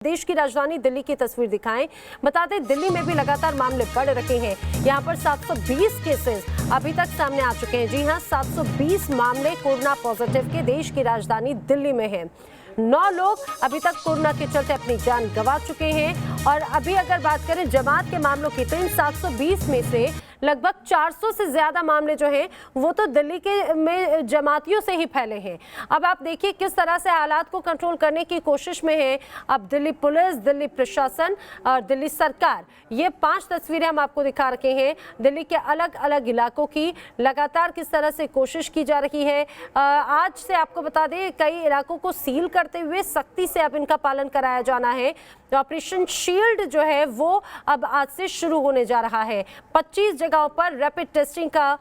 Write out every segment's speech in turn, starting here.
देश की राजधानी दिल्ली की तस्वीर दिखाएं। बता दें दिल्ली में भी लगातार मामले बढ़ रहे हैं। यहां पर 720 केसेस अभी तक सामने आ चुके हैं। जी हां, 720 मामले कोरोना पॉजिटिव के देश की राजधानी दिल्ली में हैं। 9 लोग अभी तक कोरोना के चलते अपनी जान गंवा चुके हैं। और अभी अगर बात करें जमात के मामलों की, तो इन 720 में से लगभग 400 से ज्यादा मामले जो हैं वो तो दिल्ली के में जमातियों से ही फैले हैं। अब आप देखिए किस तरह से हालात को कंट्रोल करने की कोशिश में है अब दिल्ली पुलिस, दिल्ली प्रशासन और दिल्ली सरकार। ये 5 तस्वीरें हम आपको दिखा रखे हैं दिल्ली के अलग अलग इलाकों की। लगातार किस तरह से कोशिश की जा रही है। आज से आपको बता दें कई इलाकों को सील करते हुए सख्ती से अब इनका पालन कराया जाना है। तो ऑपरेशन शील्ड जो है वो अब आज से शुरू होने जा रहा है। 25 जगहों पर रैपिड टेस्टिंग का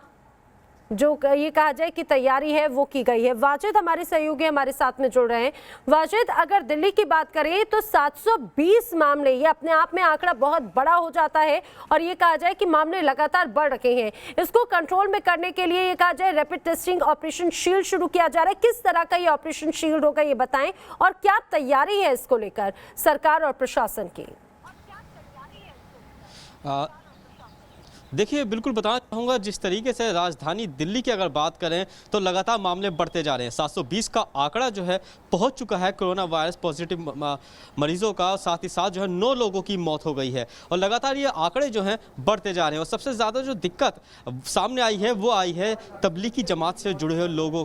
जो ये कहा जाए कि तैयारी है वो की गई है। वाजिद हमारे सहयोगी हमारे साथ में जुड़ रहे हैं। वाजिद, अगर दिल्ली की बात करें तो 720 मामले, ये अपने आप में आंकड़ा बहुत बड़ा हो जाता है और ये कहा जाए कि मामले लगातार बढ़ रहे हैं। इसको कंट्रोल में करने के लिए ये कहा जाए रैपिड टेस्टिंग ऑपरेशन शील्ड शुरू किया जा रहा है। किस तरह का ये ऑपरेशन शील्ड होगा ये बताएं, और क्या तैयारी है इसको लेकर सरकार और प्रशासन की? देखिए, बिल्कुल बताना चाहूँगा, जिस तरीके से राजधानी दिल्ली की अगर बात करें तो लगातार मामले बढ़ते जा रहे हैं। 720 का आंकड़ा जो है पहुंच चुका है कोरोना वायरस पॉजिटिव मरीजों का। साथ ही साथ जो है 9 लोगों की मौत हो गई है और लगातार ये आंकड़े जो हैं बढ़ते जा रहे हैं। और सबसे ज़्यादा जो दिक्कत सामने आई है वो आई है तबलीगी जमात से जुड़े हुए लोगों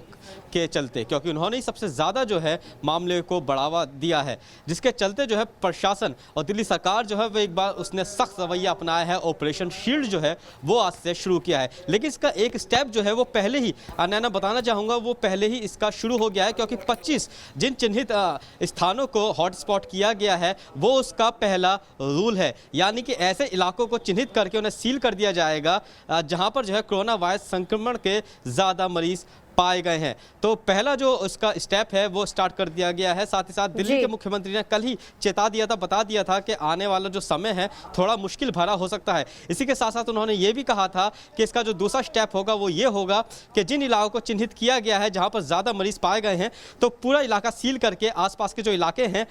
के चलते, क्योंकि उन्होंने ही सबसे ज़्यादा जो है मामले को बढ़ावा दिया है, जिसके चलते जो है प्रशासन और दिल्ली सरकार जो है वो एक बार उसने सख्त रवैया अपनाया है। ऑपरेशन शील्ड जो है वो आज से शुरू किया है, लेकिन इसका एक स्टेप जो है वो पहले ही नैना बताना चाहूँगा वो पहले ही इसका शुरू हो गया है, क्योंकि 25 जिन चिन्हित स्थानों को हॉटस्पॉट किया गया है वो उसका पहला रूल है। यानी कि ऐसे इलाकों को चिन्हित करके उन्हें सील कर दिया जाएगा जहाँ पर जो है कोरोना वायरस संक्रमण के ज़्यादा मरीज पाए गए हैं। तो पहला जो उसका स्टेप है वो स्टार्ट कर दिया गया है। साथ ही साथ दिल्ली के मुख्यमंत्री ने कल ही चेता दिया था, बता दिया था कि आने वाला जो समय है थोड़ा मुश्किल भरा हो सकता है। इसी के साथ साथ उन्होंने ये भी कहा था कि इसका जो दूसरा स्टेप होगा वो ये होगा कि जिन इलाकों को चिन्हित किया गया है जहाँ पर ज़्यादा मरीज पाए गए हैं तो पूरा इलाका सील करके आसपास के जो इलाके हैं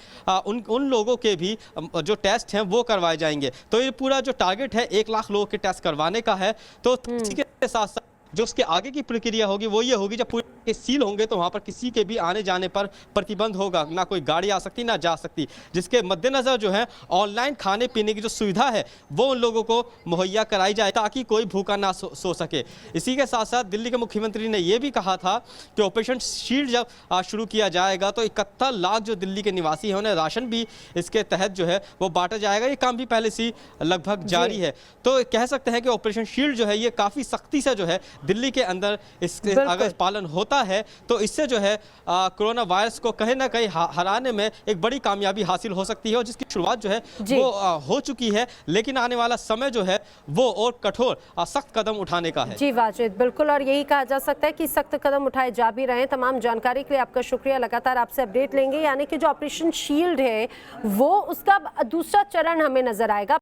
उन लोगों के भी जो टेस्ट हैं वो करवाए जाएंगे। तो ये पूरा जो टारगेट है 1 लाख लोगों के टेस्ट करवाने का है। तो इसी के साथ साथ जो उसके आगे की प्रक्रिया होगी वो ये होगी, जब पूरे के सील होंगे तो वहाँ पर किसी के भी आने जाने पर प्रतिबंध होगा, ना कोई गाड़ी आ सकती ना जा सकती, जिसके मद्देनज़र जो है ऑनलाइन खाने पीने की जो सुविधा है वो उन लोगों को मुहैया कराई जाए ताकि कोई भूखा ना सो सके। इसी के साथ साथ दिल्ली के मुख्यमंत्री ने ये भी कहा था कि ऑपरेशन शील्ड जब शुरू किया जाएगा तो 71 लाख जो दिल्ली के निवासी हैं उन्हें राशन भी इसके तहत जो है वो बांटा जाएगा। ये काम भी पहले से लगभग जारी है। तो कह सकते हैं कि ऑपरेशन शील्ड जो है ये काफ़ी सख्ती से जो है दिल्ली के अंदर इसके अगर पालन होता है तो इससे जो है कोरोना वायरस को कहीं ना कहीं हराने में एक बड़ी कामयाबी हासिल हो सकती है, और जिसकी शुरुआत जो है वो हो चुकी है। लेकिन आने वाला समय जो है वो और कठोर सख्त कदम उठाने का है। जी वाजिद, बिल्कुल, और यही कहा जा सकता है कि सख्त कदम उठाए जा भी रहे हैं। तमाम जानकारी के लिए आपका शुक्रिया। लगातार आपसे अपडेट लेंगे। यानी कि जो ऑपरेशन शील्ड है वो उसका दूसरा चरण हमें नजर आएगा।